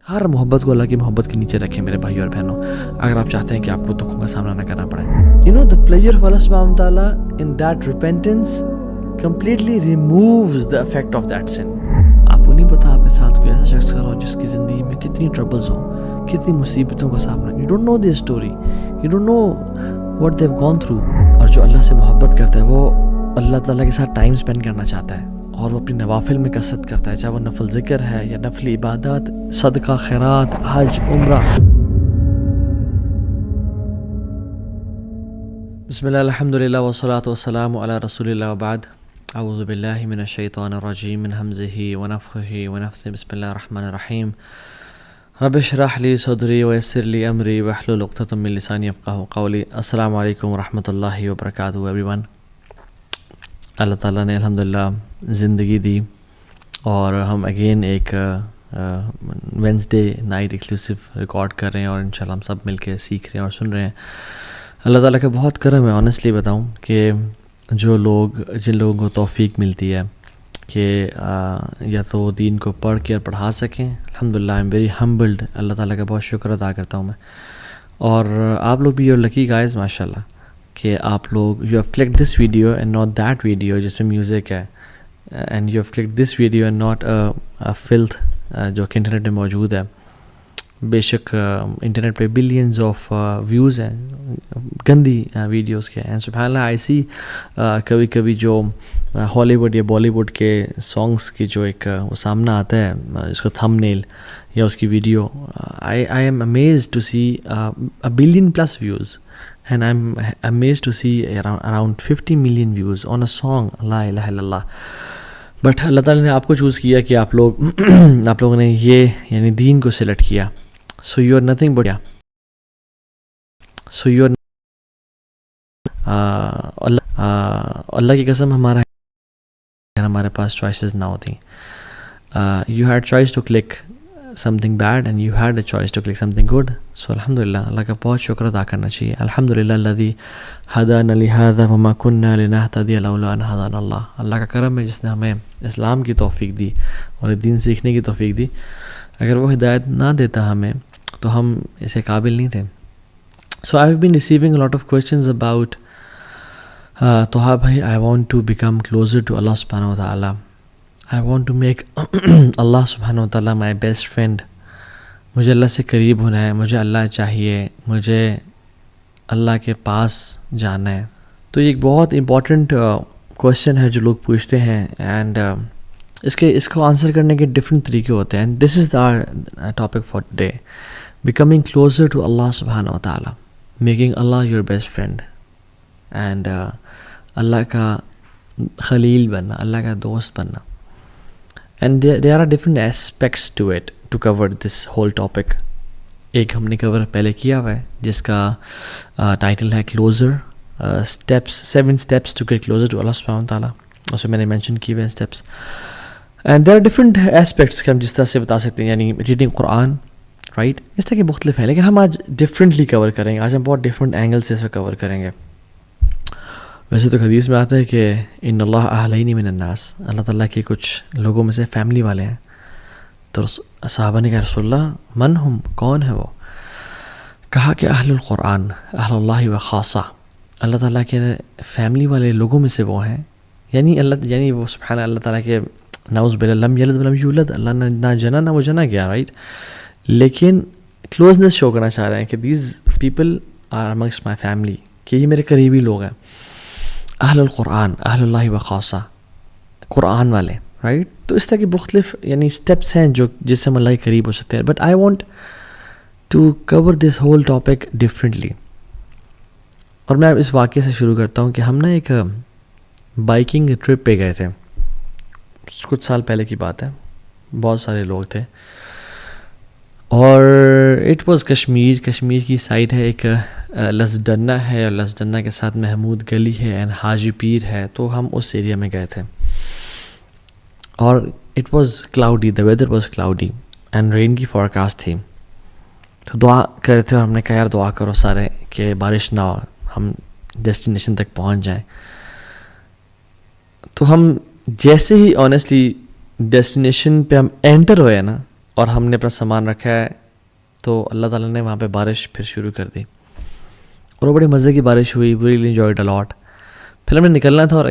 ہر محبت کو اللہ کی محبت کے نیچے رکھیں میرے بھائی اور بہنوں، اگر آپ چاہتے ہیں کہ آپ کو دکھوں کا سامنا نہ کرنا پڑے. The pleasure of Allah subhanahu wa ta'ala in that repentance completely removes the effect of that sin. آپ کو نہیں پتا آپ کے ساتھ کوئی ایسا شخص کھڑا ہو جس کی زندگی میں کتنی ٹربلز ہوں، کتنی مصیبتوں کا سامنا. You don't know their story, you don't know what they've gone through. اور جو اللہ سے محبت کرتا ہے وہ اللہ تعالیٰ کے ساتھ ٹائم اسپینڈ کرنا چاہتا ہے، اور وہ اپنی نوافل میں کثرت کرتا ہے، چاہے وہ نفل ذکر ہے یا نفل عبادات، صدقہ، خیرات، حج، عمرہ. بسم اللہ الحمدللہ والصلاۃ والسلام علی رسول اللہ وبعد. اعوذ باللہ من الشیطان الرجیم من ہمزہ ونفخہ ونفثہ. بسم اللہ الرحمن الرحیم. رب اشرح لی صدری ویسر لی امری واحلل عقدۃ من لسانی یفقہوا قولی. السلام علیکم ورحمۃ اللہ وبرکاتہ ایوری ون. اللہ تعالیٰ نے الحمدللہ زندگی دی اور ہم اگین ایک وینسڈے نائٹ ایکسکلوسیو ریکارڈ کر رہے ہیں، اور انشاءاللہ ہم سب مل کے سیکھ رہے ہیں اور سن رہے ہیں. اللہ تعالیٰ کا بہت کرم ہے. آنیسٹلی بتاؤں کہ جن لوگوں کو توفیق ملتی ہے کہ یا تو وہ دین کو پڑھ کے اور پڑھا سکیں، الحمدللہ آئی ایم ویری ہمبلڈ. اللہ تعالیٰ کا بہت شکر ادا کرتا ہوں میں. اور آپ لوگ بھی یو لکی گائز ماشاءاللہ کہ آپ لوگ you have clicked this video and not that video جس میں میوزک ہے، and you have clicked this video and not filth جو کہ انٹرنیٹ میں موجود ہے. بے شک انٹرنیٹ پہ بلینز آف ویوز ہیں گندی ویڈیوز کے، اینڈ سبحان اللہ آئی سی کبھی کبھی جو ہالی ووڈ یا بالی ووڈ کے سانگس کی جو ایک وہ سامنا آتا ہے جس کو تھم نیل یا اس کی video, I am amazed to see a billion plus views, and I'm amazed to see around 50 million views on a song لا الہ الا اللہ. بٹ اللہ تعالیٰ نے آپ کو چوز کیا کہ آپ لوگوں نے یہ یعنی دین کو سلیکٹ کیا. So you are nothing but so you are Allah کی قسم ہمارے پاس چوائسیز نہ ہوتی. You had choice to click something bad and you had a choice to click something good. So alhamdulillah اللہ کا بہت شکر ادا کرنا چاہیے. الحمدللہ الذی ہدانا لہذا وما كنا لنہتدی لولا ان ہدانا اللہ. اللہ کا کرم ہے جس نے ہمیں اسلام کی توفیق دی اور دین سیکھنے کی توفیق دی. اگر وہ ہدایت نہ دیتا ہمیں تو ہم اسے قابل نہیں تھے. So I have been receiving a lot of questions about Toha bhai, I want to become closer to Allah subhanahu wa ta'ala. I want to make اللہ سبحانہ و تعالیٰ my best friend. مجھے اللہ سے قریب ہونا ہے، مجھے اللہ چاہیے، مجھے اللہ کے پاس جانا ہے. تو یہ ایک بہت امپورٹنٹ کویشچن ہے جو لوگ پوچھتے ہیں، اینڈ اس کو آنسر کرنے کے ڈفرینٹ طریقے ہوتے ہیں. This is the topic for today, becoming closer to Allah سبحانہ و تعالیٰ، making Allah your best friend, and Allah کا خلیل بننا، اللہ کا دوست بننا. And there are different aspects to it to cover this whole topic. ایک ہم نے کور پہلے کیا ہوا ہے جس کا ٹائٹل ہے closer steps, 7 steps to get closer to Allah subhanahu wa ta'ala. اس میں نے مینشن کیے ہوئے steps, and there are different aspects کہ ہم جس طرح سے بتا سکتے ہیں، یعنی ریڈنگ قرآن، رائٹ، اس طرح کے مختلف ہیں، لیکن ہم آج ڈفرینٹلی کور کریں گے. آج ہم بہت ڈفرینٹ اینگل سے اسے کور کریں گے. ویسے تو حدیث میں آتا ہے کہ ان اللہ اہلین من الناس، اللہ تعالیٰ کے کچھ لوگوں میں سے فیملی والے ہیں. تو صحابہ نے کہا رسول اللہ من ہم، کون ہے وہ؟ کہا کہ اہل القرآن، اہل اللہ و خاصہ، اللہ تعالیٰ کے فیملی والے لوگوں میں سے وہ ہیں. یعنی وہ سبحان اللہ تعالیٰ کے نعوذ باللہ لم یلد ولم یولد، اللہ نے نہ جنا نہ وہ جنا گیا، رائٹ، لیکن کلوزنس شو کرنا چاہ رہے ہیں کہ these people are amongst my family, کہ یہ میرے قریبی لوگ ہیں. اہل القرآن، اہل اللہ و خاصہ، قرآن والے، رائٹ. تو اس طرح کی مختلف یعنی اسٹیپس ہیں جو جس سے ہم اللہ کے قریب ہو سکتے ہیں. But I want to cover this whole topic differently. اور میں اس واقعے سے شروع کرتا ہوں کہ ہم نا ایک بائکنگ ٹرپ پہ گئے تھے، کچھ سال پہلے کی بات ہے. بہت سارے لوگ تھے، اور اٹ واز کشمیر کی سائڈ ہے. ایک لسدنہ ہے، اور لسدنہ کے ساتھ محمود گلی ہے، اینڈ حاجی پیر ہے. تو ہم اس ایریا میں گئے تھے، اور it was cloudy, the weather was cloudy and rain کی فورکاسٹ تھی. تو دعا کر رہے تھے، اور ہم نے کہا یار دعا کرو سارے کہ بارش نہ ہو، ہم ڈیسٹینیشن تک پہنچ جائیں. تو ہم جیسے ہی آنیسٹلی ڈیسٹینیشن پہ ہم انٹر ہوئے نا، اور ہم نے اپنا سامان رکھا ہے، تو اللہ تعالیٰ نے وہاں پہ بارش پھر شروع کر دی، اور وہ بڑی مزے کی بارش ہوئی. وی ریلی انجوائڈ اے لاٹ. پھر ہم نے نکلنا تھا اور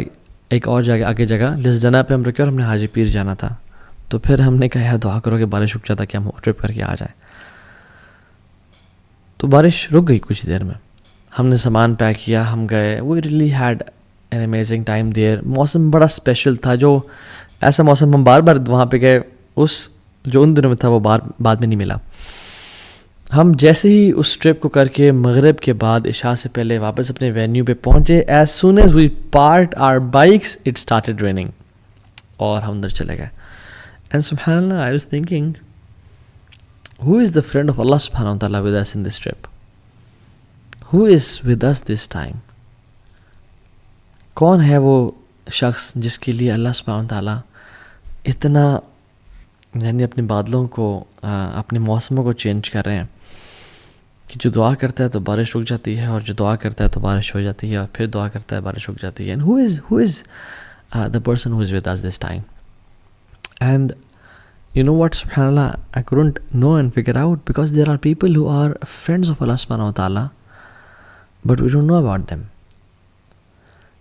ایک اور جگہ آگے جگہ جس جگہ پہ ہم رکے اور ہم نے حاجی پیر جانا تھا. تو پھر ہم نے کہا یار دعا کرو کہ بارش رک جاتا کہ ہم ٹرپ کر کے آ جائیں. تو بارش رک گئی کچھ دیر میں. ہم نے سامان پیک کیا، ہم گئے. We really had an amazing time there. موسم بڑا اسپیشل تھا، جو ایسا موسم ہم بار بار وہاں پہ گئے، اس جو ان دنوں میں تھا وہ بعد میں نہیں ملا. ہم جیسے ہی اس ٹرپ کو کر کے مغرب کے بعد عشاء سے پہلے واپس اپنے وینیو پہ پہنچے، as soon as we park our bikes it started raining, اور ہم اندر چلے گئے. اینڈ سبحان اللہ I was thinking who is the friend of Allah subhanahu wa ta'ala with us in this trip? Who is with us this time? کون ہے وہ شخص جس کے لیے اللہ سبحانہ wa ta'ala اتنا یعنی اپنے بادلوں کو اپنے موسموں کو چینج کر رہے ہیں کہ جو دعا کرتا ہے تو بارش رک جاتی ہے، اور جو دعا کرتا ہے تو بارش ہو جاتی ہے، اور پھر دعا کرتا ہے بارش رک جاتی ہے. And who is the person who is with us this time? And you know what, subhanallah, I couldn't know and figure out, because there are people who are friends of Allah subhanahu wa ta'ala, but we don't know about them.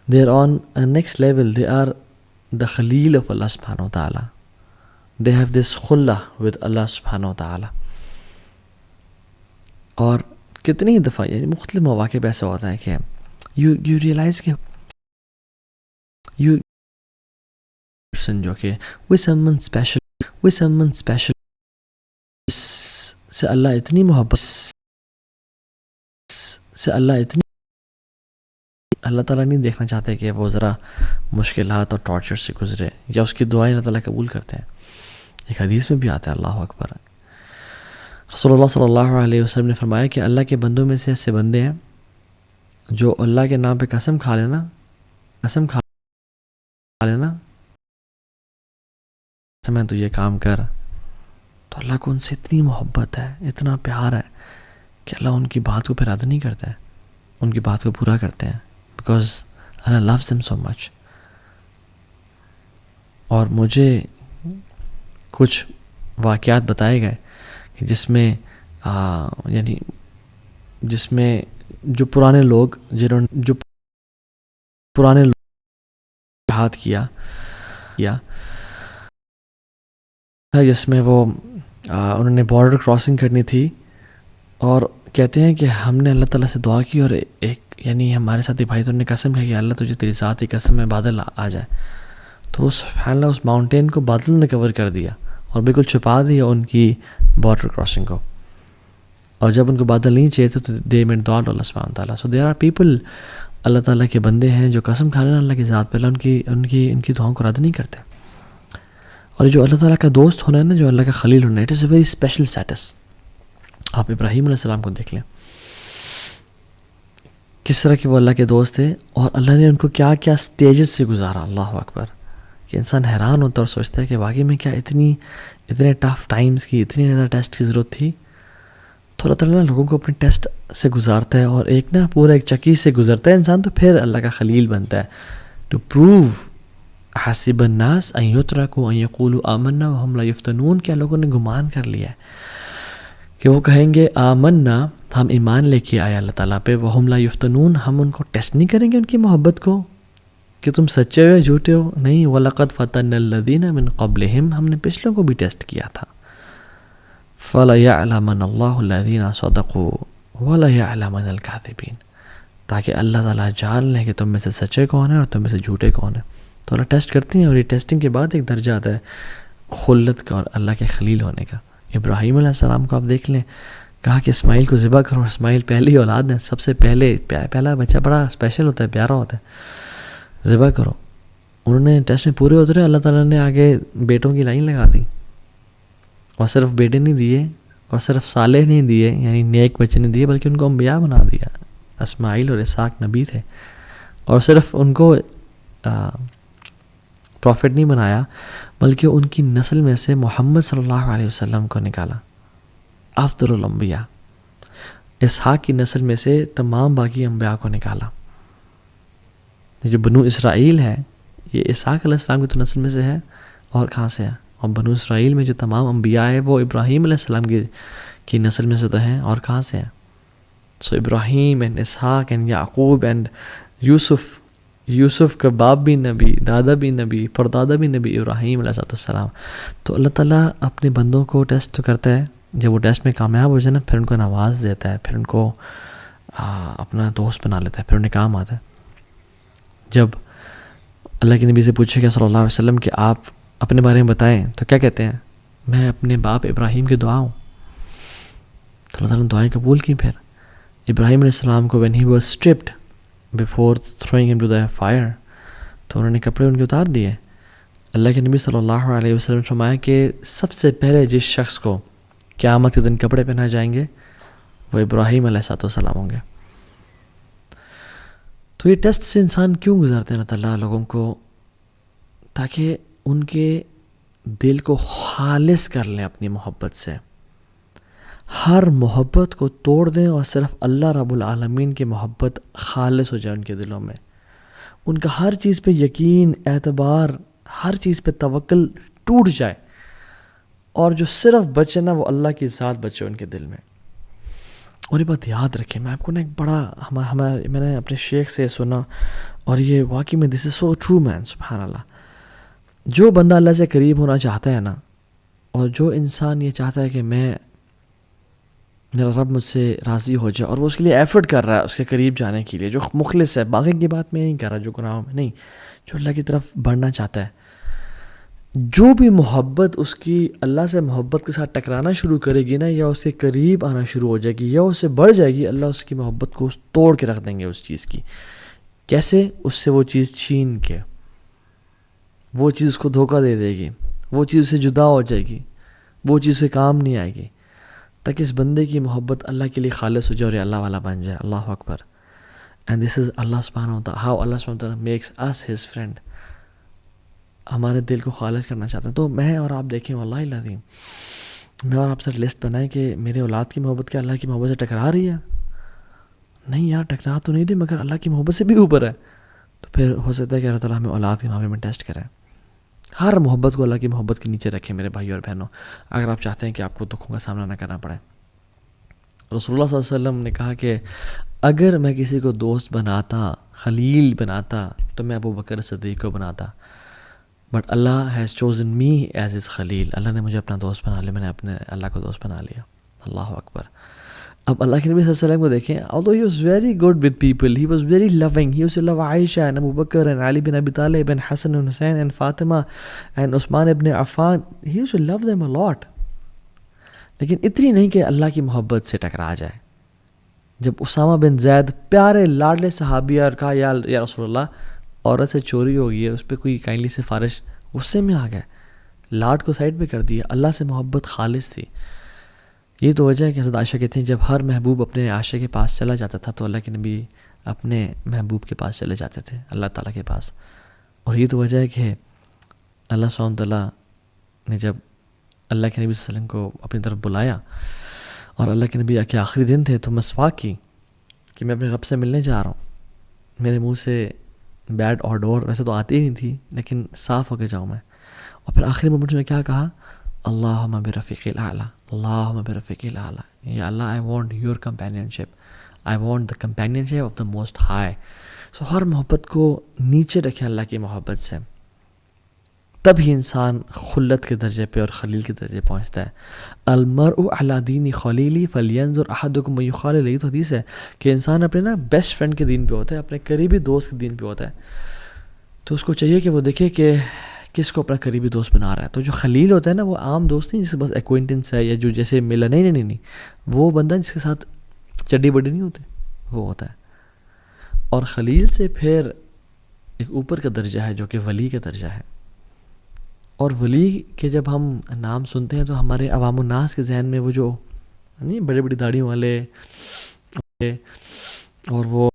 They are on a next level. They are the Khalil of Allah subhanahu wa ta'ala. They have this khullah with Allah subhanahu wa ta'ala. اور کتنی دفعہ یعنی مختلف مواقع پہ ایسا ہوتا ہے کہ you realize کہ you person جو کہ with someone special سے اللہ اتنی محبت سے اللہ تعالیٰ نہیں دیکھنا چاہتے کہ وہ ذرا مشکلات اور ٹارچر سے گزرے، یا اس کی دعائیں اللہ تعالیٰ قبول کرتے ہیں. ایک حدیث میں بھی آتا ہے، اللہ اکبر، رسول اللہ صلی اللہ علیہ وسلم نے فرمایا کہ اللہ کے بندوں میں سے ایسے بندے ہیں جو اللہ کے نام پہ قسم کھا لینا میں تو یہ کام کر، تو اللہ کو ان سے اتنی محبت ہے، اتنا پیار ہے کہ اللہ ان کی بات کو پھر رد نہیں کرتا ہے، ان کی بات کو پورا کرتے ہیں، because Allah loves them so much. اور مجھے کچھ واقعات بتائے گئے کہ جس میں جو پرانے لوگ جہاد کیا جس میں وہ انہوں نے بارڈر کراسنگ کرنی تھی، اور کہتے ہیں کہ ہم نے اللہ تعالیٰ سے دعا کی، اور ایک یعنی ہمارے ساتھی بھائی تو نے قسم ہے کہ اللہ تجھے تیری ذات کی قسم میں بادل آ جائے، تو سبحان اللہ اس ماؤنٹین کو بادلوں نے کور کر دیا اور بالکل چھپا دیا ان کی بارڈر کراسنگ کو. اور جب ان کو بادل نہیں چاہیے تو دے میڈ دعا اللہ سبحانہ وتعالیٰ. سو دیر آر پیپل اللہ تعالیٰ کے بندے ہیں جو قسم کھا لینا اللہ کی ذات پہ، ان کی دعاؤں کو رد نہیں کرتے. اور جو اللہ تعالیٰ کا دوست ہونا ہے نا، جو اللہ کا خلیل ہونا ہے، it is a very special status. آپ ابراہیم علیہ السلام کو دیکھ لیں، کس طرح کہ وہ اللہ کے دوست تھے، اور اللہ نے ان کو کیا کیا سٹیجز سے گزارا. اللہ اکبر، کہ انسان حیران ہوتا اور سوچتا ہے کہ واقعی میں کیا اتنے ٹف ٹائمز کی، اتنی زیادہ ٹیسٹ کی ضرورت تھی. تو اللہ تعالیٰ لوگوں کو اپنے ٹیسٹ سے گزارتا ہے، اور ایک پورا ایک چکی سے گزرتا ہے انسان، تو پھر اللہ کا خلیل بنتا ہے. ٹو پروو حسب الناس ان یترکوا ان یقولوا آمنا وہم لا یفتنون، کیا لوگوں نے گمان کر لیا ہے کہ وہ کہیں گے آمنا، ہم ایمان لے کے آئے اللہ تعالیٰ پہ، وہم لا یفتنون، ہم ان کو ٹیسٹ نہیں کریں گے ان کی محبت کو کہ تم سچے ہو یا جھوٹے ہو. نہیں، وَلَقَدْ فَتَنَّ الَّذِينَ مِن قَبْلِهِمْ، ہم نے پچھلوں کو بھی ٹیسٹ کیا تھا. فَلَيَعْلَمَنَّ اللَّهُ الَّذِينَ صَدَقُوا وَلَيَعْلَمَنَّ الْكَاذِبِينَ، تاکہ اللہ تعالیٰ جان لیں کہ تم میں سے سچے کون ہیں اور تم میں سے جھوٹے کون ہیں. تو اللہ ٹیسٹ کرتے ہیں، اور یہ ٹیسٹنگ کے بعد ایک درجہ آتا ہے خلت کا اور اللہ کے خلیل ہونے کا. ابراہیم علیہ السلام کو آپ دیکھ لیں، کہا کہ اسماعیل کو ذبح کرو. اسماعیل پہلی اولاد ہے، سب سے پہلا بچہ بڑا اسپیشل ہوتا ہے، پیارا ہوتا ہے، ذبح کرو. انہوں نے ٹیسٹ میں پورے اترے، اللہ تعالیٰ نے آگے بیٹوں کی لائن لگا دی، اور صرف بیٹے نہیں دیے، اور صرف صالح نہیں دیے یعنی نیک بچے نہیں دیے، بلکہ ان کو انبیاء بنا دیا. اسماعیل اور اسحاق نبی تھے، اور صرف ان کو پروفٹ نہیں بنایا، بلکہ ان کی نسل میں سے محمد صلی اللہ علیہ وسلم کو نکالا، افضل الانبیاء. اسحاق کی نسل میں سے تمام باقی انبیاء کو نکالا. جو بنو اسرائیل ہے، یہ اسحاق علیہ السلام کی تو نسل میں سے ہے، اور کہاں سے ہے؟ اور بنو اسرائیل میں جو تمام انبیاء ہیں وہ ابراہیم علیہ السلام کی نسل میں سے تو ہیں، اور کہاں سے ہیں؟ So Ibrahim and Ishaq and Yaqub and Yusuf کا باپ بھی نبی، دادا بھی نبی، پردادا بھی نبی، ابراہیم علیہ السلام. تو اللہ تعالیٰ اپنے بندوں کو ٹیسٹ کرتا ہے، جب وہ ٹیسٹ میں کامیاب ہو جائے نا پھر ان کو نواز دیتا ہے، پھر ان کو اپنا دوست بنا لیتا ہے، پھر انہیں کام آتا ہے. جب اللہ کے نبی سے پوچھے گا صلی اللہ علیہ وسلم کہ آپ اپنے بارے میں بتائیں، تو کیا کہتے ہیں؟ میں اپنے باپ ابراہیم کی دعا ہوں. تو اللہ تعالیٰ نے دعائیں قبول کی. پھر ابراہیم علیہ السلام کو when he was stripped before throwing him to the fire، تو انہوں نے کپڑے ان کے اتار دیے. اللہ کے نبی صلی اللہ علیہ وسلم نے فرمایا کہ سب سے پہلے جس شخص کو قیامت کے دن کپڑے پہنائے جائیں گے وہ ابراہیم علیہ السلام ہوں گے. تو یہ ٹیسٹ سے انسان کیوں گزارتے ہیں اللہ تعالیٰ لوگوں کو؟ تاکہ ان کے دل کو خالص کر لیں اپنی محبت سے، ہر محبت کو توڑ دیں اور صرف اللہ رب العالمین کی محبت خالص ہو جائے ان کے دلوں میں. ان کا ہر چیز پہ یقین، اعتبار، ہر چیز پہ توکل ٹوٹ جائے، اور جو صرف بچے نا وہ اللہ کی ذات بچے ان کے دل میں. اور یہ بات یاد رکھیں، میں آپ کو نا ایک بڑا میں نے اپنے شیخ سے سنا، اور یہ واقعی میں دس از سو ٹرو مین، سبحان اللہ. جو بندہ اللہ سے قریب ہونا چاہتا ہے نا، اور جو انسان یہ چاہتا ہے کہ میرا رب مجھ سے راضی ہو جائے، اور وہ اس کے لیے ایفرٹ کر رہا ہے اس کے قریب جانے کے لیے، جو مخلص ہے، باقی کی بات میں نہیں کر رہا جو گناہوں میں نہیں، جو اللہ کی طرف بڑھنا چاہتا ہے، جو بھی محبت اس کی اللہ سے محبت کے ساتھ ٹکرانا شروع کرے گی نا، یا اس کے قریب آنا شروع ہو جائے گی یا اس سے بڑھ جائے گی، اللہ اس کی محبت کو توڑ کے رکھ دیں گے اس چیز کی. کیسے؟ اس سے وہ چیز چھین کے، وہ چیز اس کو دھوکہ دے دے گی، وہ چیز اس سے جدا ہو جائے گی، وہ چیز سے کام نہیں آئے گی، تاکہ اس بندے کی محبت اللہ کے لیے خالص ہو جائے اور یہ اللہ والا بن جائے. اللہ اکبر. اینڈ دس از اللہ سبحانہ وتعالی، ہاؤ اللہ سبحانہ وتعالی میکس اس ہز فرینڈ. ہمارے دل کو خالص کرنا چاہتے ہیں. تو میں اور آپ دیکھیں، واللہ العظیم میں اور آپ سے لسٹ بنائیں کہ میرے اولاد کی محبت کیا اللہ کی محبت سے ٹکرا رہی ہے؟ نہیں یار، ٹکرا تو نہیں رہی، مگر اللہ کی محبت سے بھی اوپر ہے. تو پھر ہو سکتا ہے کہ اللہ تعالیٰ ہمیں اولاد کے معاملے میں ٹیسٹ کرے. ہر محبت کو اللہ کی محبت کے نیچے رکھیں میرے بھائی اور بہنوں، اگر آپ چاہتے ہیں کہ آپ کو دکھوں کا سامنا نہ کرنا پڑے. رسول اللہ صلی اللہ علیہ وسلم نے کہا کہ اگر میں کسی کو دوست بناتا، خلیل بناتا، تو میں ابو بکر صدیق کو بناتا، but Allah has chosen me as his خلیل. اللہ نے مجھے اپنا دوست بنا لیا، میں نے اپنے اللہ کو دوست بنا لیا. اللہ اکبر. اب اللہ کے نبی صلی اللہ علیہ وسلم کو دیکھیں، although he was very good with people, he was very loving, he used to love Aisha and Abu Bakr and Ali bin Abi Talib and Hassan and Hussein and Fatima and Usman ibn Affan. He used to love them a lot. لیکن اتنی نہیں کہ اللہ کی محبت سے ٹکرا جائے. جب اسامہ بن زید پیارے لاڈلے صحابی اور کہا یا رسول اللہ عورت سے چوری ہو گئی ہے، اس پہ کوئی کائنڈلی سفارش، غصے میں آ گئے، لاڈ کو سائڈ پہ کر دیا. اللہ سے محبت خالص تھی. یہ تو وجہ ہے کہ حضرت عائشہ کہتے ہیں جب ہر محبوب اپنے عاشق کے پاس چلا جاتا تھا تو اللہ کے نبی اپنے محبوب کے پاس چلے جاتے تھے، اللہ تعالیٰ کے پاس. اور یہ تو وجہ ہے کہ اللہ سبحانہ تعالیٰ نے جب اللہ کے نبی صلی اللہ علیہ وسلم کو اپنی طرف بلایا اور اللہ کے نبی کے آخری دن تھے، تو مسواک کی کہ میں اپنے رب سے ملنے جا رہا ہوں. میرے منہ سے بیڈ اور ڈور ویسے تو آتی ہی نہیں تھی، لیکن صاف ہو کے جاؤں میں. اور پھر آخری مومنٹ میں کیا کہا؟ اللہم برفیق الاعلیٰ، اللہم برفیق الاعلیٰ. یا Allah I want your companionship, I want the companionship of the most high. So ہر محبت کو نیچے رکھیں اللہ کی محبت سے، تب ہی انسان خلت کے درجے پہ اور خلیل کے درجے پہنچتا ہے. المرء علی دین خلیلی فلینظر احدکم من یخالل. یہ تو حدیث ہے کہ انسان اپنے نا بیسٹ فرینڈ کے دین پہ ہوتا ہے، اپنے قریبی دوست کے دین پہ ہوتا ہے. تو اس کو چاہیے کہ وہ دیکھے کہ کس کو اپنا قریبی دوست بنا رہا ہے. تو جو خلیل ہوتا ہے نا، وہ عام دوست نہیں جس کے بس ایکوینٹنس ہے یا جو جیسے ملا، نہیں، وہ بندہ جس کے ساتھ چڈی بڈی نہیں ہوتے، وہ ہوتا ہے. اور خلیل سے پھر ایک اوپر کا درجہ ہے جو کہ ولی کا درجہ ہے. اور ولی کے جب ہم نام سنتے ہیں تو ہمارے عوام الناس کے ذہن میں وہ جو نہیں بڑی بڑی داڑھیوں والے اور وہ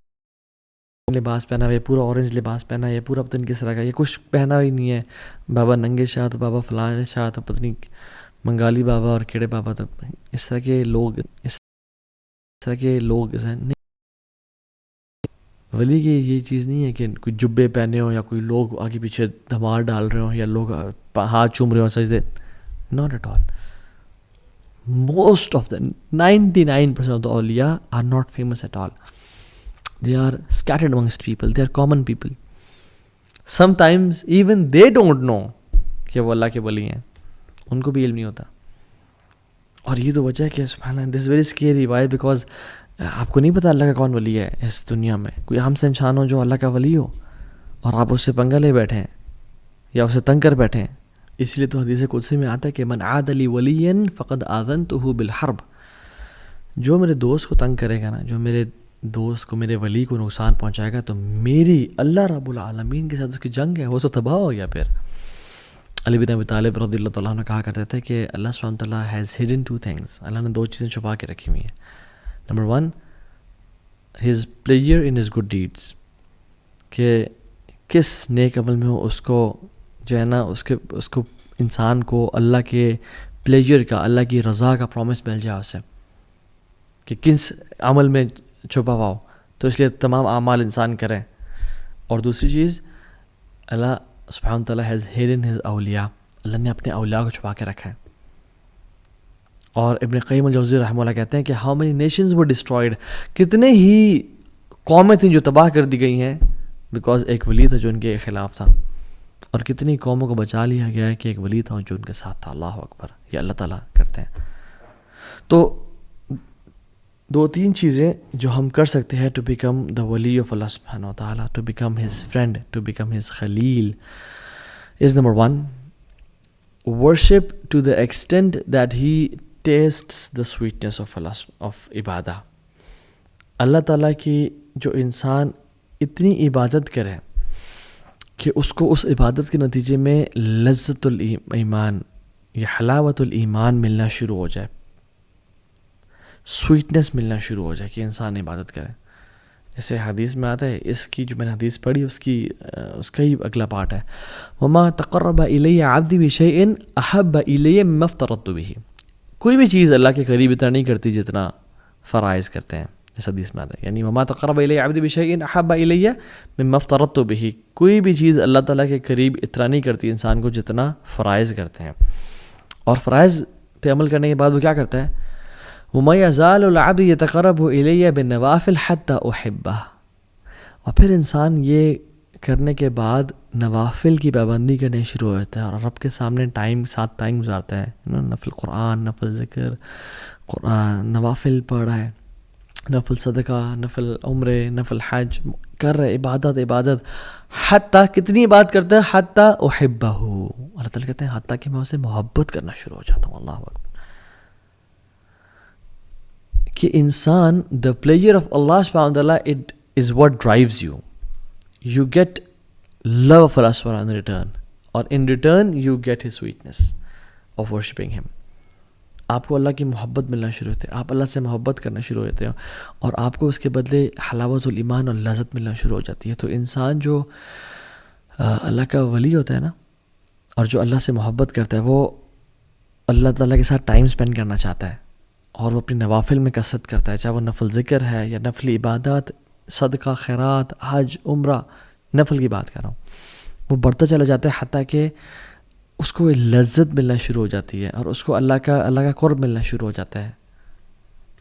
لباس پہنا ہوا، یہ پورا اورنج لباس پہنا ہے، یہ پورا پتہ نہیں کس طرح کا، یہ کچھ پہنا ہی نہیں ہے. بابا ننگے شاہ تو بابا فلاں شاہ تو پتہ نہیں منگالی بابا اور کیڑے بابا، تو اس طرح کے لوگ ذہن نہیں. ولی کی یہ چیز نہیں ہے کہ کوئی جبے پہنے ہوں یا کوئی لوگ آگے پیچھے دھمال ڈال رہے ہوں یا لوگ ہاتھ چوم رہے ہوں سجدے. Not at all. Most of the 99% of the awliya are not famous at all. They are scattered amongst people. They are common people. Sometimes even they don't know کہ وہ اللہ کے ولی ہیں, ان کو بھی علم نہیں ہوتا. اور یہ تو وجہ ہے کہ سبحان اللہ, this is very scary. Why? Because آپ کو نہیں پتا اللہ کا کون ولی ہے اس دنیا میں. کوئی ہم سے انسان ہو جو اللہ کا ولی ہو اور آپ اس سے پنگا لے بیٹھے ہیں یا اسے تنگ کر بیٹھے ہیں. اس لیے تو حدیث قدسی میں آتا ہے کہ من عاد لی ولیا فقد آذنتہ بالحرب. جو میرے دوست کو تنگ کرے گا نا, جو میرے دوست کو, میرے ولی کو نقصان پہنچائے گا, تو میری اللہ رب العالمین کے ساتھ اس کی جنگ ہے, وہ تو تباہ ہو گیا. پھر علی بن ابی طالب رضی اللہ تعالیٰ عنہ کہا کرتے تھے کہ اللہ سبحانہ وتعالیٰ ہیز ہڈن ٹو تھنگس. اللہ نے دو چیزیں چھپا کے رکھی ہوئی ہیں. Number 1 his pleasure in his good deeds, کہ کس نیک عمل میں ہو اس کو جو ہے نا اس کو انسان کو اللہ کے پلیجر کا, اللہ کی رضا کا پرومس مل جائے اسے, کہ کس عمل میں چھپا ہوا ہو, تو اس لیے تمام اعمال انسان کریں. اور دوسری چیز, اللہ سبحانہ تعالیٰ ہیز ہیڈن ہز اولیاء, اللہ نے اپنے اولیاء کو چھپا کے رکھا ہے. اور ابن قیم الجوزی رحمہ اللہ کہتے ہیں کہ how many nations were destroyed, کتنے ہی قومیں تھیں جو تباہ کر دی گئی ہیں بیکاز ایک ولی تھا جو ان کے خلاف تھا, اور کتنی قوموں کو بچا لیا گیا ہے کہ ایک ولی تھا جو ان کے ساتھ تھا. اللہ اکبر, یہ اللہ تعالیٰ کرتے ہیں. تو 2-3 چیزیں جو ہم کر سکتے ہیں ٹو بیکم دا ولی آف اللہ سبحانہ و تعالیٰ, to become his friend, to become his خلیل, is number 1 worship to the extent that he tastes the sweetness of عبادہ. اللہ تعالیٰ کی جو انسان اتنی عبادت کرے کہ اس کو اس عبادت کے نتیجے میں لذت الایمان یا حلاوت الایمان ملنا شروع ہو جائے, سویٹنس ملنا شروع ہو جائے کہ انسان عبادت کرے. جیسے حدیث میں آتا ہے, اس کی جو میں نے حدیث پڑھی اس کا ہی اگلا پارٹ ہے, وما تقرب الی عبدی بشیء احب الی مما افترضت بہ. کوئی بھی چیز اللہ کے قریب اتنا نہیں کرتی جتنا فرائض کرتے ہیں, اس حدیث میں آتا ہے. یعنی وما تقرب الی عبدی بشیء احب الی مما افترضت بہ, کوئی بھی چیز اللہ تعالیٰ کے قریب اتنا نہیں کرتی انسان کو جتنا فرائض کرتے ہیں. اور فرائض پہ عمل کرنے کے بعد وہ کیا کرتا ہے, وَمَا يَزَالُ الْعَبْدُ يَتَقَرَّبُ إِلَيَّ بِالنَّوَافِلِ حَتَّى أُحِبَّهُ. اور پھر انسان یہ کرنے کے بعد نوافل کی پابندی کرنے شروع ہو جاتا ہے, اور رب کے سامنے ساتھ ٹائم گزارتا ہے. نفل قرآن, نفل ذکر, نوافل پڑھ رہا ہے, نفل صدقہ, نفل عمرے, نفل حج کر رہے, عبادت. حتیٰ کتنی عبادت کرتا ہے, حتیٰ احبہ, اللہ تعالیٰ کہتے ہیں حتیٰ کہ میں اسے محبت کرنا شروع ہو جاتا ہوں. اللہ اکبر. کہ انسان, the pleasure of Allah subhanahu wa ta'ala, it is what drives you. You get love of Allah subhanahu wa ta'ala in return, or in return you get his sweetness of worshipping him. آپ کو اللہ کی محبت ملنا شروع ہوتے ہیں, آپ اللہ سے محبت کرنا شروع ہوتے ہیں, اور آپ کو اس کے بدلے حلاوت الایمان اور لذت ملنا شروع ہو جاتی ہے. تو انسان جو اللہ کا ولی ہوتا ہے نا, اور جو اللہ سے محبت کرتا ہے, وہ اللہ تعالیٰ کے ساتھ ٹائم اسپینڈ کرنا چاہتا ہے, اور وہ اپنی نوافل میں کثرت کرتا ہے, چاہے وہ نفل ذکر ہے یا نفل عبادات, صدقہ, خیرات, حج, عمرہ, نفل کی بات کر رہا ہوں. وہ بڑھتا چلا جاتا ہے حتیٰ کہ اس کو لذت ملنا شروع ہو جاتی ہے, اور اس کو اللہ کا قرب ملنا شروع ہو جاتا ہے.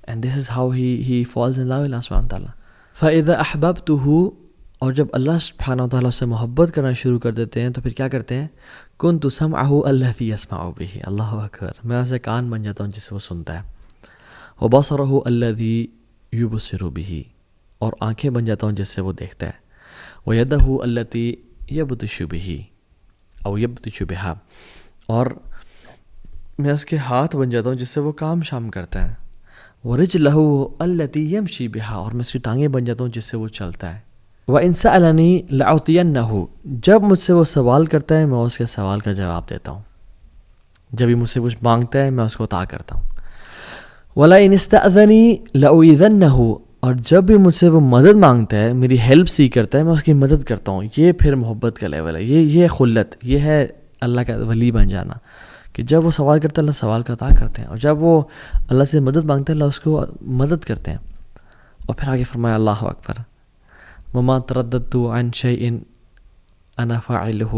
And this is how he falls in love Allah سبحانہ وتعالیٰ. فَإِذَا أَحْبَبْتُهُ, اور جب اللہ سبحانہ وتعالیٰ سے محبت کرنا شروع کر دیتے ہیں تو پھر کیا کرتے ہیں, كُنْتُ سَمْعَهُ الَّذِي يَسْمَعُ بِهِ. اللہ اکبر, میں اسے کان بن جاتا ہوں جس سے وہ سنتا ہے. وَبَصَرَهُ الَّذِي يُبْصِرُ بِهِ, اور آنکھیں بن جاتا ہوں جس سے وہ دیکھتا ہے. وَيَدَهُ الَّتِي يَبْطِشُ بِهِ او يَبْطِشُ بِهَا, اور میں اس کے ہاتھ بن جاتا ہوں جس سے وہ کام شام کرتا ہے. وَرِجْلَهُ الَّتِي يَمْشِي بِهَا, اور میں اس کی ٹانگیں بن جاتا ہوں جس سے وہ چلتا ہے. وَإِنْ سَأَلَنِي لَأُعْطِيَنَّهُ, جب مجھ سے وہ سوال کرتا ہے میں اس کے سوال کا جواب دیتا ہوں. جب ہی مجھ سے کچھ مانگتا ہے میں اس کو عطا کرتا ہوں. وَلَئِنِ اسْتَأْذَنِي لَأُؤِذَنَّهُ, اور جب بھی مجھ سے وہ مدد مانگتا ہے, میری ہیلپ سی کرتا ہے, میں اس کی مدد کرتا ہوں. یہ پھر محبت کا لیول ہے, یہ خلت, یہ ہے اللہ کا ولی بن جانا, کہ جب وہ سوال کرتا ہے اللہ سوال کا عطا کرتے ہیں, اور جب وہ اللہ سے مدد مانگتا ہے اللہ اس کو مدد کرتے ہیں. اور پھر آگے فرمایا اللہ اکبر, وَمَا تَرَدَّدْتُ عَنْ شَيْءٍ أَنَا فَاعِلُهُ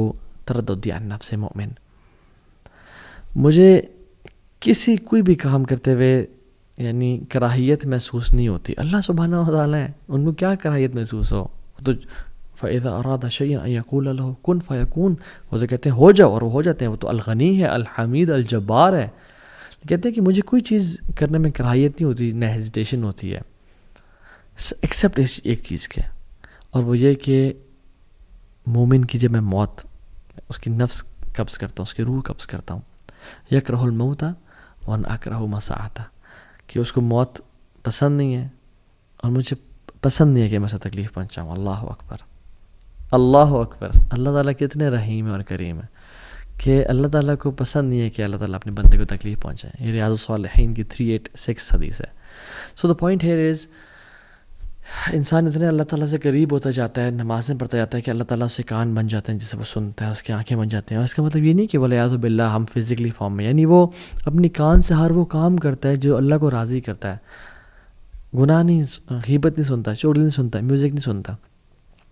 تَرَدُّدِي عَنْ نَفْسِ مُؤْمِنٍ. مجھے کوئی بھی کام کرتے ہوئے یعنی کراہیت محسوس نہیں ہوتی. اللہ سبحانہ و تعالیٰ ہے, ان کو کیا کراہیت محسوس ہو؟ تو فَإِذَا أَرَادَ شَيْئًا أَن يَقُولَ لَهُ كُن فَيَكُونُ, وہ جو کہتے ہیں ہو جاؤ اور وہ ہو جاتے ہیں. وہ تو الغنی ہے, الحمید, الجبار ہے. کہتے ہیں کہ مجھے کوئی چیز کرنے میں کراہیت نہیں ہوتی, نہ ہیزیٹیشن ہوتی ہے, ایکسیپٹ ایک چیز کے, اور وہ یہ کہ مومن کی جب میں موت, اس کی نفس قبض کرتا ہوں, اس کی روح قبض کرتا ہوں, یکرہ الموت وَأَنَا أَكْرَهُ مَسَاعَتَهُ, کہ اس کو موت پسند نہیں ہے اور مجھے پسند نہیں ہے کہ میں اسے تکلیف پہنچاؤں. اللہ اکبر, اللہ اکبر. اللہ تعالیٰ کتنے رحیم ہے اور کریم ہے کہ اللہ تعالیٰ کو پسند نہیں ہے کہ اللہ تعالیٰ اپنے بندے کو تکلیف پہنچائے. یہ ریاض الصالحین کی 386 حدیث ہے. سو دا پوائنٹ ہیئر از, انسان اتنے اللہ تعالیٰ سے قریب ہوتا جاتا ہے, نمازیں پڑھتا جاتا ہے کہ اللہ تعالیٰ سے کان بن جاتے ہیں جسے وہ سنتا ہے, اس کی آنکھیں بن جاتی ہیں. اور اس کا مطلب یہ نہیں کہ ولیعوذ باللہ ہم فزیکلی فارم میں, یعنی وہ اپنی کان سے ہر وہ کام کرتا ہے جو اللہ کو راضی کرتا ہے. گناہ نہیں, غیبت نہیں سنتا, چغلی نہیں سنتا, میوزک نہیں سنتا.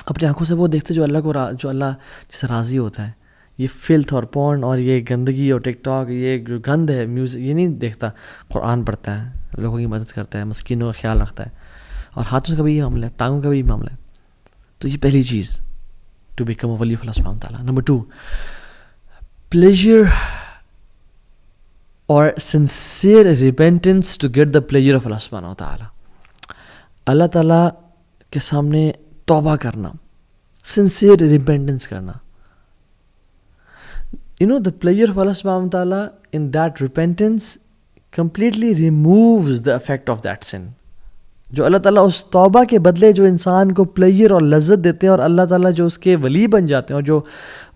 اپنی آنکھوں سے وہ دیکھتے جو اللہ جس سے راضی ہوتا ہے. یہ فلتھ اور پورن اور یہ گندگی اور ٹک ٹاک, یہ جو گند ہے میوزک, یہ نہیں دیکھتا. قرآن پڑھتا ہے, لوگوں کی مدد کرتا ہے, مسکینوں کا خیال رکھتا ہے, اور ہاتھوں کا بھی یہ معاملہ ہے, ٹانگوں کا بھی یہ معاملہ ہے. تو یہ پہلی چیز, ٹو بیکم اے ولی آف اللہ سبحانہ وتعالیٰ. نمبر 2, پلیجر اور sincere repentance to get the pleasure of اللہ سبحانہ وتعالیٰ. اللہ تعالیٰ کے سامنے توبہ کرنا, سنسیئر ریپینٹنس کرنا. The pleasure of Allah subhanahu wa ta'ala in that repentance completely removes the effect of that sin. جو اللہ تعالیٰ اس توبہ کے بدلے جو انسان کو پلیجر اور لذت دیتے ہیں, اور اللہ تعالیٰ جو اس کے ولی بن جاتے ہیں اور جو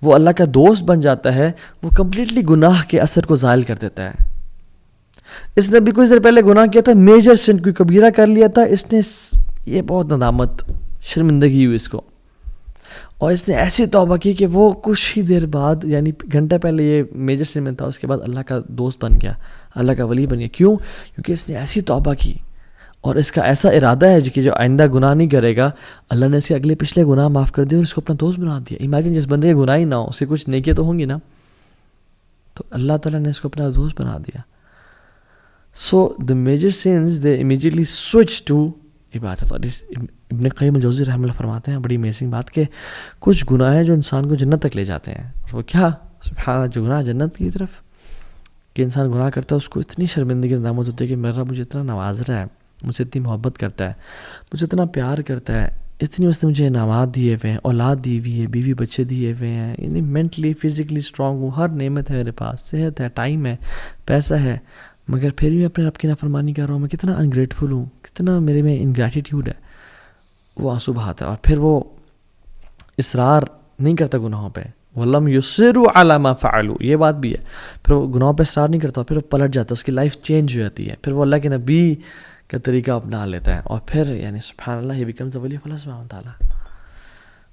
وہ اللہ کا دوست بن جاتا ہے, وہ کمپلیٹلی گناہ کے اثر کو زائل کر دیتا ہے. اس نے بھی کچھ دیر پہلے گناہ کیا تھا, میجر سن, کوئی کبیرہ کر لیا تھا, اس نے یہ بہت ندامت, شرمندگی ہوئی اس کو, اور اس نے ایسی توبہ کی کہ وہ کچھ ہی دیر بعد, یعنی گھنٹہ پہلے یہ میجر سن میں تھا, اس کے بعد اللہ کا دوست بن گیا, اللہ کا ولی بن گیا. کیوں؟ کیونکہ اس نے ایسی توبہ کی, اور اس کا ایسا ارادہ ہے کہ جو آئندہ گناہ نہیں کرے گا, اللہ نے اس کے اگلے پچھلے گناہ معاف کر دیے اور اس کو اپنا دوست بنا دیا. ایمیجن جس بندے کے گناہ ہی نہ ہو, اس کی کچھ نیکیاں تو ہوں گی نا, تو اللہ تعالیٰ نے اس کو اپنا دوست بنا دیا. So the major sins they immediately switch to عبادت. اور ابن قیم الجوزی رحمہ اللہ فرماتے ہیں بڑی امیزنگ بات, کہ کچھ گناہ ہیں جو انسان کو جنت تک لے جاتے ہیں. اور وہ کیا؟ سبحان اللہ, جو گناہ جنت کی طرف, کہ انسان گناہ کرتا ہے, اس کو اتنی شرمندگی ندامت ہوتی ہے کہ میرا مجھے اتنا نواز رہا ہے, مجھ سے اتنی محبت کرتا ہے, مجھے اتنا پیار کرتا ہے, اتنی اس نے مجھے انعامات دیے ہوئے ہیں, اولاد دی ہوئی ہے, بیوی بچے دیے ہوئے ہیں, یعنی مینٹلی فزیکلی اسٹرانگ ہوں, ہر نعمت ہے میرے پاس, صحت ہے, ٹائم ہے, پیسہ ہے, مگر پھر بھی میں اپنے رب کی نافرمانی کر رہا ہوں. میں کتنا انگریٹفل ہوں, کتنا میرے میں انگریٹیٹیوڈ ہے. وہ آنسو بہاتا ہے, اور پھر وہ اصرار نہیں کرتا گناہوں پہ. وَلَمْ يُصِرُّوا عَلَىٰ مَا فَعَلُوا, یہ بات بھی ہے. پھر وہ گناہوں پہ اصرار نہیں کرتا, پھر وہ پلٹ جاتا ہے, اس کی لائف چینج ہو جاتی ہے, پھر وہ اللہ کے نبی کا طریقہ اپنا لیتا ہے, اور پھر یعنی سبحان اللہ ہی بیکمز اے ولی آف اللہ سبحانہ وتعالیٰ.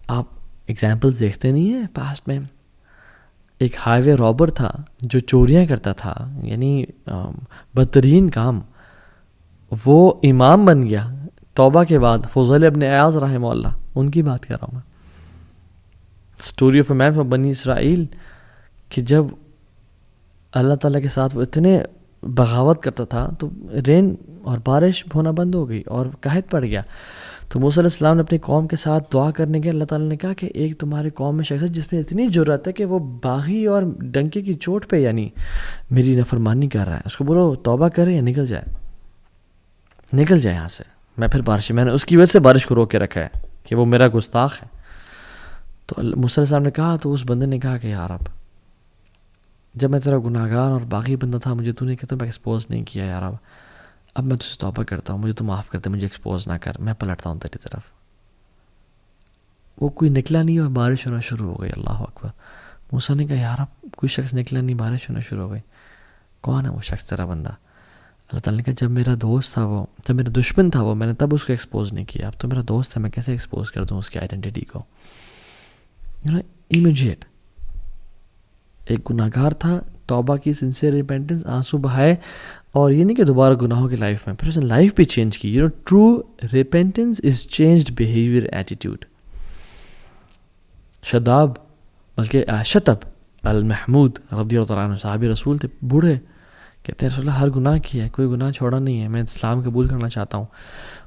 آپ ایگزامپلز دیکھتے نہیں ہیں پاسٹ میں. ایک ہائی وے رابر تھا جو چوریاں کرتا تھا, یعنی بدترین کام, وہ امام بن گیا توبہ کے بعد. فضیل ابن عیاض رحمہ اللہ, ان کی بات کر رہا ہوں میں. Story of a man from بنی اسرائیل, کہ جب اللہ تعالیٰ کے ساتھ وہ اتنے بغاوت کرتا تھا تو رین اور بارش ہونا بند ہو گئی اور قحط پڑ گیا. تو موسیٰ علیہ السلام نے اپنی قوم کے ساتھ دعا کرنے کے, اللہ تعالیٰ نے کہا کہ ایک تمہاری قوم میں شخص ہے جس میں اتنی جرأت ہے کہ وہ باغی اور ڈنکے کی چوٹ پہ یعنی میری نافرمانی کر رہا ہے, اس کو بولو توبہ کرے یا نکل جائے, نکل جائے یہاں سے. میں پھر بارش, میں نے اس کی وجہ سے بارش کو روک کے رکھا ہے کہ وہ میرا گستاخ ہے. تو موسیٰ علیہ السلام نے کہا, تو اس بندے نے کہا کہ یار جب میں تیرا گناہ گار اور باغی بندہ تھا, مجھے تو نے کہتا میں ایکسپوز نہیں کیا یار, اب میں تجھ سے توبہ کرتا ہوں, مجھے تو معاف کرتے, مجھے ایکسپوز نہ کر, میں پلٹتا ہوں تیری طرف. وہ کوئی نکلا نہیں اور بارش ہونا شروع ہو گئی. اللہ اکبر. موسیٰ نے کہا یار اب کوئی شخص نکلا نہیں, بارش ہونا شروع ہو گئی, کون ہے وہ شخص تیرا بندہ؟ اللہ تعالیٰ نے کہا جب میرا دوست تھا وہ, جب میرا دشمن تھا وہ, میں نے تب اس کو ایکسپوز نہیں کیا, اب تو میرا دوست ہے, میں کیسے ایکسپوز کر دوں اس کی آئیڈینٹی کو. امیجیٹ. ایک گناہ گار تھا, توبہ کی, سنسیئر ریپینٹنس, آنسو بہائے, اور یہ نہیں کہ دوبارہ گناہوں کی لائف میں, پھر اس نے لائف بھی چینج کی. ٹرو ریپینٹنس از چینجڈ بیہیویئر ایٹیٹیوڈ. شتب المحمود رضی اللہ تعالیٰ عنہ صحابی رسول تھے، بوڑھے، کہتے ہیں رسول اللہ ہر گناہ کیا ہے، کوئی گناہ چھوڑا نہیں ہے، میں اسلام قبول کرنا چاہتا ہوں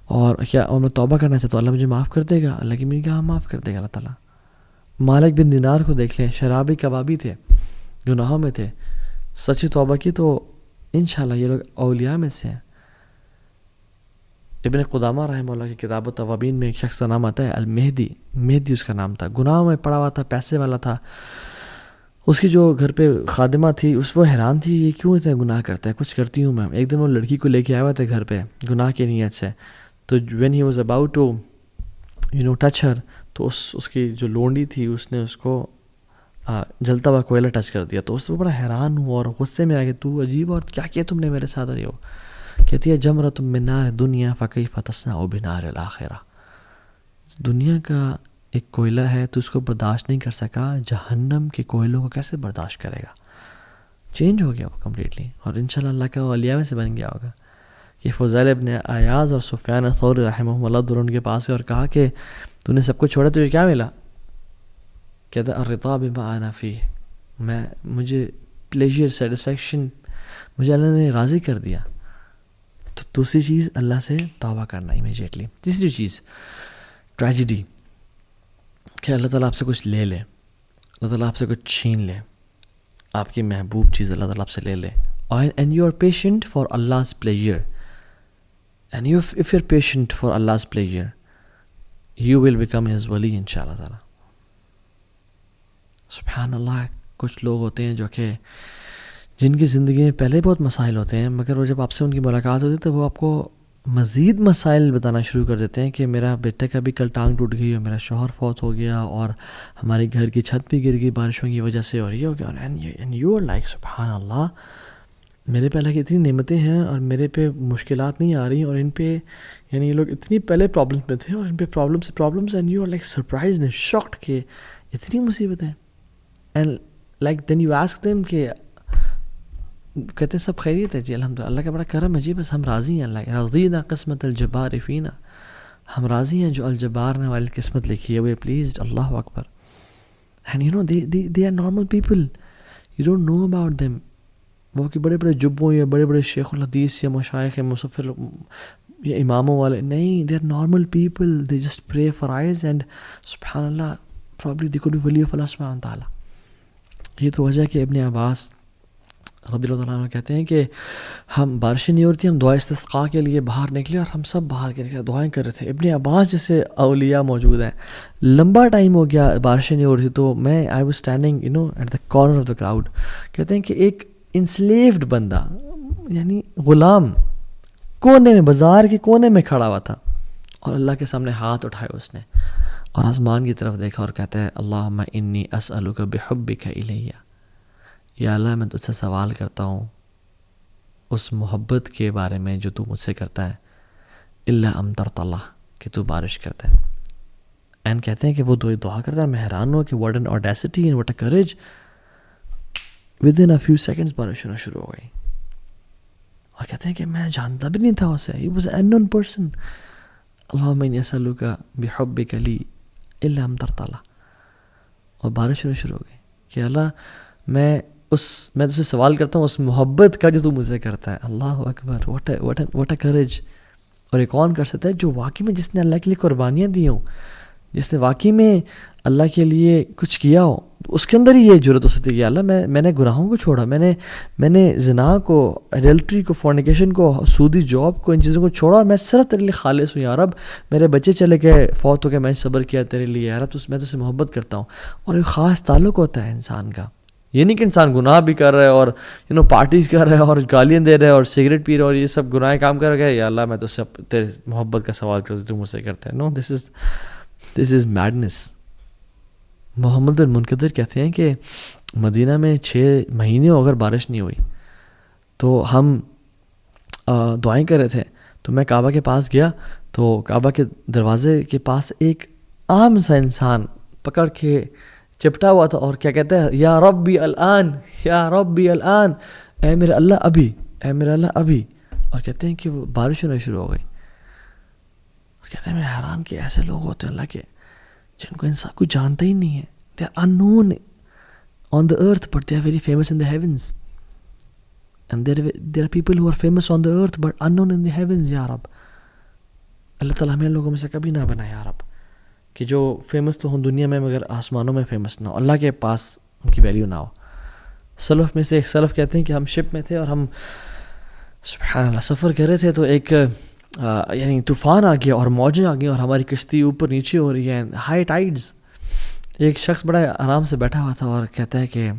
اور میں توبہ کرنا چاہتا ہوں، اللہ مجھے معاف کر دے گا؟ اللہ کی میری کہا معاف کر دے گا اللہ تعالیٰ۔ مالک بن دینار کو دیکھ لیں، شرابی کبابی تھے، گناہوں میں تھے، سچی توبہ کی تو انشاءاللہ یہ لوگ اولیاء میں سے ہیں۔ ابن قدامہ رحمہ اللہ کی کتاب التوابین میں ایک شخص کا نام آتا ہے المہدی، مہدی اس کا نام تھا، گناہوں میں پڑا ہوا تھا، پیسے والا تھا۔ اس کی جو گھر پہ خادمہ تھی وہ حیران تھی، یہ کیوں اتنے گناہ کرتا ہے، کچھ کرتی ہوں میں۔ ایک دن وہ لڑکی کو لے کے آیا ہوا تھا گھر پہ گناہ کی نیت سے، تو when he was about to touch her، تو اس کی جو لونڈی تھی اس نے اس کو جلتا ہوا کوئلہ ٹچ کر دیا، تو اس سے بڑا حیران ہوا اور غصے میں آ گیا، تو عجیب اور کیا کیا تم نے میرے ساتھ؟ اور یہ کہتی ہے جمرۃ من نار دنیا فکیف تصنع بنار الآخرہ، دنیا کا ایک کوئلہ ہے تو اس کو برداشت نہیں کر سکا، جہنم کے کوئلوں کو کیسے برداشت کرے گا؟ چینج ہو گیا وہ کمپلیٹلی، اور انشاءاللہ اللہ کا اولیاء میں سے بن گیا ہوگا۔ کہ فضیل ابن عیاض اور سفیان ثوری رحمہ اللہ دونوں ان کے پاس گئے اور کہا کہ تو نے سب کچھ چھوڑا، تجھے کیا ملا؟ کہتا الرضا بما انا فیہ، مجھے پلیجر، سیٹسفیکشن، مجھے اللہ نے راضی کر دیا۔ تو دوسری چیز اللہ سے توبہ کرنا امیجیٹلی۔ تیسری چیز ٹریجڈی، کہ اللہ تعالیٰ آپ سے کچھ لے لے، اللہ تعالیٰ آپ سے کچھ چھین لے، آپ کی محبوب چیز اللہ تعالیٰ آپ سے لے لے، and you are patient for Allah's pleasure، and if you're patient for Allah's pleasure you will become his wali انشاءاللہ تعالیٰ۔ سبحان اللہ، کچھ لوگ ہوتے ہیں جو کہ جن کی زندگی میں پہلے بہت مسائل ہوتے ہیں، مگر وہ جب آپ سے ان کی ملاقات ہوتی ہے تو وہ آپ کو مزید مسائل بتانا شروع کر دیتے ہیں کہ میرا بیٹے کا بھی کل ٹانگ ٹوٹ گئی اور میرا شوہر فوت ہو گیا اور ہماری گھر کی چھت بھی گر گئی بارشوں کی وجہ سے، اور یہ ہو گیا، اینڈ یو آر لائک سبحان اللہ، میرے پہ اللہ کی اتنی نعمتیں ہیں اور میرے پہ مشکلات نہیں آ رہی، اور ان پہ یعنی یہ لوگ اتنی پہلے پرابلمس میں تھے اور ان پہ problems and you are like surprised and shocked کہ اتنی مصیبتیں، and like then you ask them کہ کہتے ہیں سب خیریت ہے جی الحمدللہ، اللہ کا بڑا کرم ہے جی، بس ہم راضی ہیں، اللہ رضینا قسمت الجبار فینا، ہم راضی ہیں جو الجبار نے ہماری قسمت لکھی ہے، وی آر پلیزڈ، اللہ اکبر۔ And you know they are normal people, you don't know about them, وہ کہ بڑے بڑے جبوں یا بڑے بڑے شیخ الحدیث یا مشائخ مصفر یا اماموں والے نہیں، they are normal people, they just pray for eyes and سبحان اللہ پرابلی دے کوڈ بی ولی آف اللہ سبحانہ تعالیٰ۔ یہ تو وجہ ہے کہ ابن عباس رضی اللہ تعالیٰ عنہ کہتے ہیں کہ ہم بارشیں نہیں ہو رہی تھی، ہم دعا استسقاء کے لیے باہر نکلے اور ہم سب باہر کے نکلے دعائیں کر رہے تھے۔ ابن عباس جیسے اولیاء موجود ہیں، لمبا ٹائم ہو گیا بارشیں نہیں ہو رہی تھی، تو میں I was standing at the corner of the crowd, کہتے ہیں کہ ایک انسلیوڈ بندہ یعنی غلام کونے میں، بازار کے کونے میں کھڑا ہوا تھا، اور اللہ کے سامنے ہاتھ اٹھائے اس نے اور آسمان کی طرف دیکھا اور کہتا ہے اللہم انی اسألک بحبک الیہ، یا اللہ میں تجھ سے سوال کرتا ہوں اس محبت کے بارے میں جو تو مجھ سے کرتا ہے، الا امطرت اللہ، کہ تو بارش کرتا ہے۔ اینڈ کہتے ہیں کہ وہ دعا کرتا ہے، میں حیران ہوں کہ what an audacity and what a courage, within a few seconds بارش ہونا شروع ہو گئی، اور کہتے ہیں کہ میں جانتا بھی نہیں تھا اسے، he was an known person, اللہم انی اسألک بحبک لی الا امطرت اللہ، اور بارش ہونا شروع ہو گئی کہ اللہ میں تجھ سے سوال کرتا ہوں اس محبت کا جو تو مجھ سے کرتا ہے۔ اللہ اکبر، واٹ اے کریج۔ اور یہ کون کر سکتا ہے؟ جو واقعی میں جس نے اللہ کے لیے قربانیاں دی ہوں، جس نے واقعی میں اللہ کے لیے کچھ کیا ہو، اس کے اندر ہی یہ جرت ہو سکتی ہے کہ اللہ میں نے گناہوں کو چھوڑا، میں نے زنا کو، ایڈلٹری کو، فورنیکیشن کو، سودی جاب کو، ان چیزوں کو چھوڑا، اور میں صرف تیرے لیے خالص ہوں یا رب، میرے بچے چلے گئے فوت ہو گئے، میں صبر کیا تیرے لیے یا رب، میں تجھ سے محبت کرتا ہوں۔ اور ایک خاص تعلق ہوتا ہے انسان کا، یہ نہیں کہ انسان گناہ بھی کر رہا ہے اور پارٹیز کر رہا ہے اور گالیاں دے رہا ہے اور سگریٹ پی رہا ہے اور یہ سب گناہ کام کر رہا ہے، یا اللہ میں تو سے تیرے محبت کا سوال کرتا ہوں، تو مجھ سے کرتا ہے۔ نو، دس از میڈنس۔ محمد بن منقدر کہتے ہیں کہ مدینہ میں 6 مہینے اگر بارش نہیں ہوئی تو ہم دعائیں کر رہے تھے، تو میں کعبہ کے پاس گیا تو کعبہ کے دروازے کے پاس ایک عام سا انسان پکڑ کے چپٹا ہوا تھا اور کیا کہتا ہے، یا ربی الان، یا ربی الان، اے میرے اللہ ابھی، اے میرے اللہ ابھی، اور کہتے ہیں کہ وہ بارش ہونا شروع ہو گئی۔ اور کہتے ہیں میں حیران کہ ایسے لوگ ہوتے ہیں اللہ کے جن کو انسان کوئی جانتا ہی نہیں ہے، they are unknown, on the earth, but they are very famous in the heavens. And there are people who are famous on the earth but unknown in the heavens. یا رب اللہ تعالیٰ ہمیں لوگوں میں سے کبھی نہ بنا یا رب کہ جو فیمس تو ہوں دنیا میں مگر آسمانوں میں فیمس نہ ہو, اللہ کے پاس ان کی ویلیو نہ ہو. سلف میں سے ایک سلف کہتے ہیں کہ ہم شپ میں تھے اور ہم سبحان اللہ سفر کر رہے تھے, تو ایک یعنی طوفان آ گیا اور موجیں آ گئی اور ہماری کشتی اوپر نیچے ہو رہی ہے, ہائی ٹائیڈز. ایک شخص بڑا آرام سے بیٹھا ہوا تھا اور کہتا ہے کہ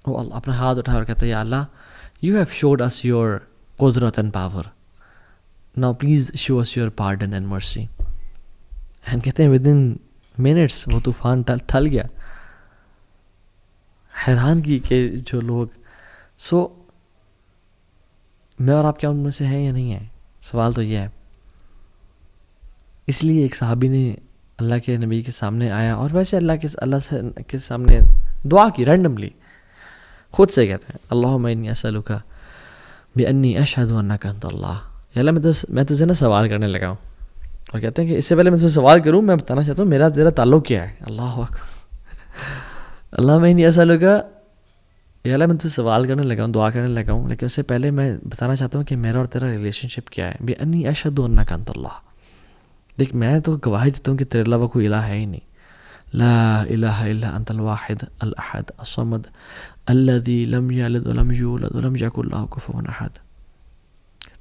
وہ اپنا ہاتھ اٹھا اور کہتا ہے یا اللہ you have showed us your قدرت and power, now please show us your pardon and mercy. and کہتے ہیں within minutes وہ طوفان ٹل گیا. حیران کی کہ جو لوگ میں اور آپ کیا ان میں سے ہیں یا نہیں ہیں, سوال تو یہ ہے. اس لیے ایک صحابی نے اللہ کے نبی کے سامنے آیا اور ویسے اللہ کے سامنے دعا کی رینڈملی, خود سے کہتے ہیں اللہم انی اسألک بانی اشہد انک انت اللہ. یا اللہ میں تجھے نا سوال کرنے لگا ہوں, اور کہتے ہیں کہ اس سے پہلے میں تجھے سوال کروں میں بتانا چاہتا ہوں میرا تیرا تعلق کیا ہے. اللہ اکبر. اللہم انی اسألک, یا اللہ میں تجھے سوال کرنے لگا ہوں, دعا کرنے لگا ہوں, لیکن اس سے پہلے میں بتانا چاہتا ہوں کہ میرا اور تیرا ریلیشن شپ کیا ہے. بانی اشہد انک انت اللہ. دیکھ میں تو گواہی دیتا ہوں کہ تیرے علاوہ کوئی الہ ہے ہی نہیں. لا الہ الا انت الواحد الاحد الصمد الذی لم یلد ولم یولد ولم یکن لہ کفوا احد.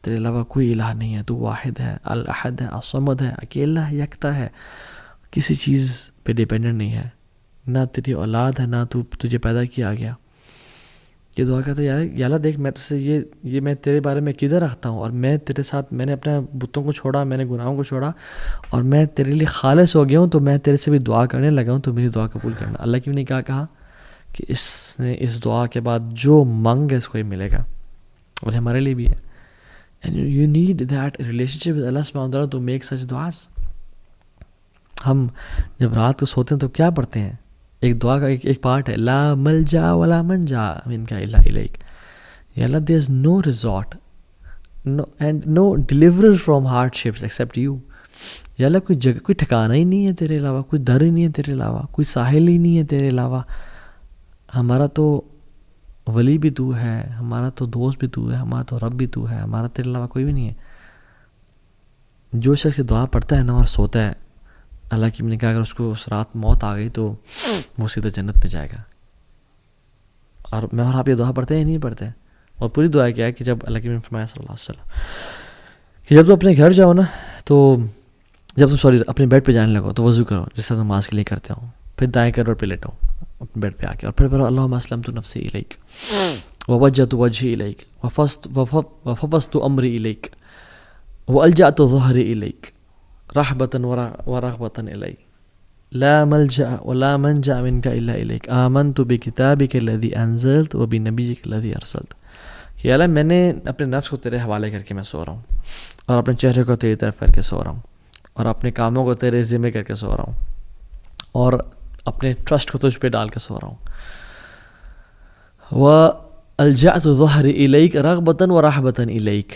تیرے علاوہ کوئی الہ نہیں ہے, تو واحد ہے, الاحد ہے, الصمد ہے, اکیلا ہے, یکتا ہے, کسی چیز پہ ڈیپینڈنٹ نہیں ہے, نہ تیری اولاد ہے نہ تجھے پیدا کیا گیا. یہ دعا کرتا ہے یا اللہ دیکھ میں تجھ سے یہ میں تیرے بارے میں کدھر رکھتا ہوں, اور میں تیرے ساتھ میں نے اپنے بتوں کو چھوڑا, میں نے گناہوں کو چھوڑا, اور میں تیرے لیے خالص ہو گیا ہوں, تو میں تیرے سے بھی دعا کرنے لگا ہوں, تو میری دعا قبول کرنا. اللہ کی بھی نے کہا کہ اس نے اس دعا کے بعد جو مانگ ہے اس کو ہی ملے گا, اور ہمارے لیے بھی ہے. And you need that relationship with Allah سبحانہ وتعالیٰ ٹو میک سچ دعاز. ہم جب رات کو سوتے ہیں تو کیا پڑھتے ہیں, ایک دعا کا ایک پارٹ ہے لا ملجا ولا منجا منک الا الیک. یا Allah there is no resort and no deliverer from hardships except you. یا اللہ کوئی جگہ, کوئی ٹھکانہ ہی نہیں ہے تیرے علاوہ, کوئی در ہی نہیں ہے تیرے علاوہ, کوئی ساحل ہی نہیں ہے تیرے علاوہ. ہمارا تو ولی بھی تو ہے, ہمارا تو دوست بھی تو ہے, ہمارا تو رب بھی تو ہے, ہمارا تیرے علاوہ کوئی بھی نہیں ہے. جو شخص دعا پڑھتا ہے نا اور سوتا ہے, اللہ کی نے کہا اگر اس کو اس رات موت آ گئی تو وہ سیدھا جنت میں جائے گا. اور میں اور آپ یہ دعا پڑھتے ہیں نہیں پڑھتے, اور پوری دعا کیا ہے کہ جب اللہ کی نے فرمایا صلی اللہ علیہ وسلم کہ جب تو اپنے گھر جاؤ نا, تو جب تم اپنے بیڈ پہ جانے لگو تو وضو کرو جس طرح نماز کے لیے کرتے ہو, پھر دائیں کروٹ پہ لیٹو اپنے بیڈ پہ آ کے, اور پھر اللہم اسلمت نفسی الیک ووجہت وجہی الیک وفوضت امری الیک والجأت ظہری الیک رحبتاً ورغبتاً الیک لا ملجأ ولا منجأ منک الا الیک آمنت بکتابک الذی انزلت وبنبیک الذی ارسلت. کہ اللہ میں نے اپنے نفس کو تیرے حوالے کر کے میں سو رہا ہوں, اور اپنے چہرے کو تیری طرف کر کے سو رہا ہوں, اور اپنے کاموں کو تیرے ذمہ کر کے سو رہا ہوں, اور اپنے ٹرسٹ کو تجھ پہ ڈال کے سو رہا ہوں. وَأَلْجَأْتُ ظَهْرِ إِلَيْكَ رَغْبَةً وَرَحْبَةً إِلَيْكَ,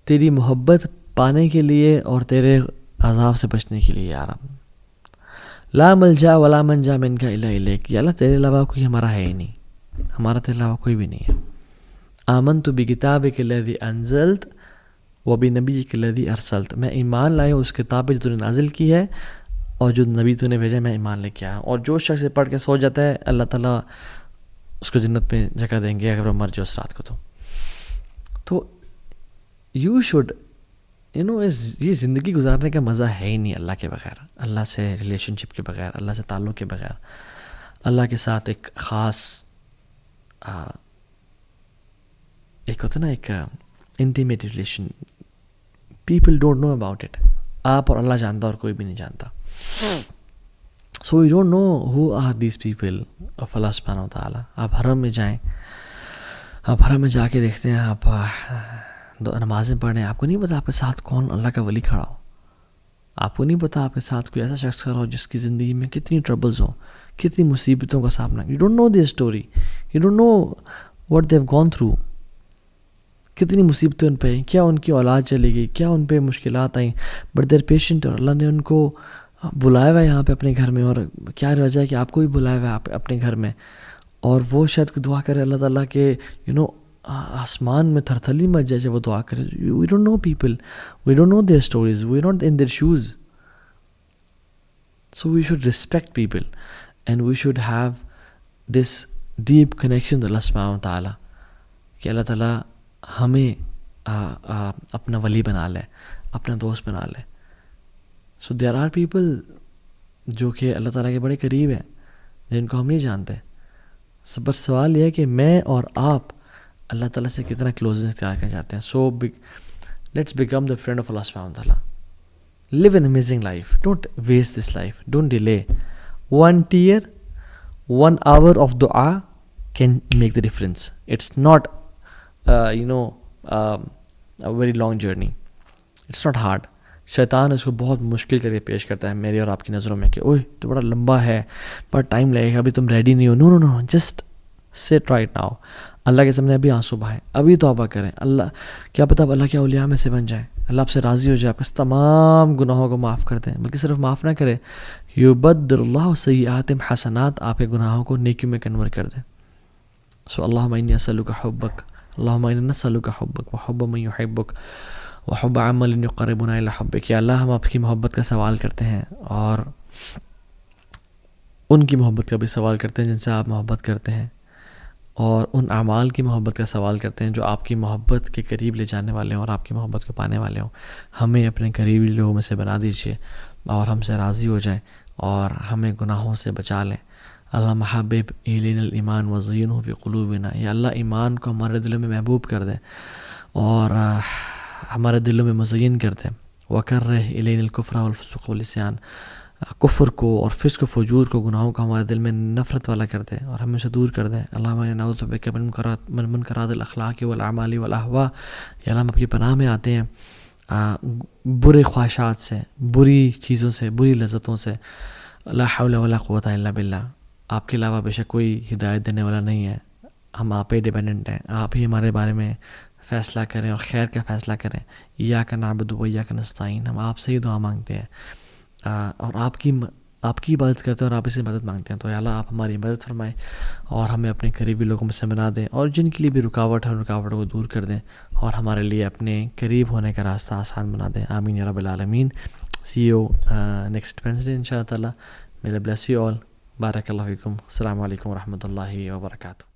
تیری محبت پانے کے لیے اور تیرے عذاب سے بچنے کے لیے. یا رب لا ملجا ولا منجا منک الا الیک. یا اللہ تیرے علاوہ کوئی ہمارا ہے ہی نہیں, ہمارا تیرے علاوہ کوئی بھی نہیں ہے. آمنت بکتابک الذی انزلت وبنبیک الذی ارسلت, میں ایمان لایا اس کتاب پہ جو تو نے نازل کی ہے اور جو نبی تو نے بھیجا میں ایمان لے کے آیا. اور جو شخص پڑھ کے سو جاتا ہے اللہ تعالیٰ اس کو جنت میں جگہ دیں گے اگر وہ مر جائے اس رات کو. تو یو شوڈ یہ زندگی گزارنے کا مزہ ہے ہی نہیں اللہ کے بغیر, اللہ سے ریلیشن شپ کے بغیر, اللہ سے تعلق کے بغیر, اللہ کے ساتھ ایک خاص ایک ہوتا نا ایک intimate relation. People don't know about it, آپ اور اللہ جانتا اور کوئی بھی نہیں جانتا. So you don't know who are these people of اللہ سبحانہ و تعالیٰ. آپ حرم میں جائیں, آپ حرم میں جا کے دیکھتے ہیں, آپ نمازیں پڑھ رہے ہیں, آپ کو نہیں پتا آپ کے ساتھ کون اللہ کا ولی کھڑا ہو, آپ کو نہیں پتا آپ کے ساتھ کوئی ایسا شخص کھڑا ہو جس کی زندگی میں کتنی ٹربلز ہوں, کتنی مصیبتوں کا سامنا. You don't know the story, you don't know what they have gone through, کتنی مصیبتیں ان پہ, کیا ان کی اولاد چلی گئی, کیا ان پہ مشکلات آئیں, بٹ دیر پیشنٹ, اور اللہ نے ان کو بلایا ہوا ہے یہاں پہ اپنے گھر میں. اور کیا وجہ ہے کہ آپ کو بھی بلایا ہوا ہے اپنے گھر میں, اور وہ شاید کوئی دعا کرے اللہ تعالیٰ کہ آسمان میں تھرتھلی مچ جائے وہ دعا کرے. We don't know people, we don't know their stories, we not in their shoes. So we should respect people and we should have this deep connection to Allah subhanahu wa ta'ala کہ اللہ تعالیٰ ہمیں اپنا ولی بنا لے, اپنا دوست بنا لے. So there are people جو کہ اللہ تعالیٰ کے بڑے قریب ہیں جن کو ہم نہیں جانتے. بس سوال یہ ہے کہ میں اور آپ اللہ تعالیٰ سے کتنا کلوزنس اختیار کرنا چاہتے ہیں. So let's become the friend of Allah subhanahu wa ta'ala. Live an amazing life. Don't waste this life. Don't delay. 1 tear, 1 hour of dua can make the difference. It's not, a very long journey. It's not hard. شیطان اس کو بہت مشکل کر کے پیش کرتا ہے میری اور آپ کی نظروں میں کہ اوہ تو بڑا لمبا ہے, بڑا ٹائم لگے گا, ابھی تم ریڈی نہیں ہو. نو نو نو, جسٹ سٹ رائٹ ناؤ. اللہ کے سامنے ابھی آنسو بہائیں, ابھی توبہ کریں. اللہ کیا پتہ اللہ کے اولیاء میں سے بن جائیں, اللہ آپ سے راضی ہو جائے, آپ کے تمام گناہوں کو معاف کر دیں. بلکہ صرف معاف نہ کرے, یبدل اللہ سیئاتہم حسنات, آپ کے گناہوں کو نیکیوں میں کنورٹ کر دیں. سو اللہم انی اسألک حبک, اللہم انی نسألک حبک وحب من یحبک وحب عمل یقربنا الی حبک. یا اللہ ہم آپ کی محبت کا سوال کرتے ہیں اور ان کی محبت کا بھی سوال کرتے ہیں جن سے آپ محبت کرتے ہیں, اور ان اعمال کی محبت کا سوال کرتے ہیں جو آپ کی محبت کے قریب لے جانے والے ہوں اور آپ کی محبت کو پانے والے ہوں. ہمیں اپنے قریبی لوگوں میں سے بنا دیجیے اور ہم سے راضی ہو جائیں اور ہمیں گناہوں سے بچا لیں. اللہ محبب الینا الایمان وزینہ فی قلوبنا. یا اللہ ایمان کو ہمارے دلوں میں محبوب کر دیں اور ہمارے دلوں میں مزین کر دیں. وکرہ الینا الکفر والفسوق والعصیان, کفر کو اور فسق و فجور کو, گناہوں کو ہمارے دل میں نفرت والا کر دیں اور ہمیں سے دور کر دیں. اللہم انا نعوذ بک من منکرات الاخلاق والاعمال والاہواء. یا اللہ ہم آپ کی پناہ میں آتے ہیں برے خواہشات سے, بری چیزوں سے, بری لذتوں سے. لا حول ولا قوۃ الا باللہ. آپ کے علاوہ بے شک کوئی ہدایت دینے والا نہیں ہے, ہم آپ پہ ڈیپینڈنٹ ہیں. آپ ہی ہمارے بارے میں فیصلہ کریں اور خیر کا فیصلہ کریں. ایاک نعبد و ایاک نستعین, ہم آپ سے ہی دعا مانگتے ہیں اور آپ کی عبادت کرتے ہیں اور آپ سے مدد مانگتے ہیں. تو یا اللہ آپ ہماری مدد فرمائیں اور ہمیں اپنے قریبی لوگوں میں سے بنا دیں, اور جن کے لیے بھی رکاوٹ ہے ان رکاوٹوں کو دور کر دیں اور ہمارے لیے اپنے قریب ہونے کا راستہ آسان بنا دیں. آمین یا رب العالمین. سی یو نیکسٹ وینسڈے ان شاء اللہ تعالیٰ. May Allah bless you all. بارک اللہ فیکم. السلام علیکم ورحمۃ اللہ وبرکاتہ.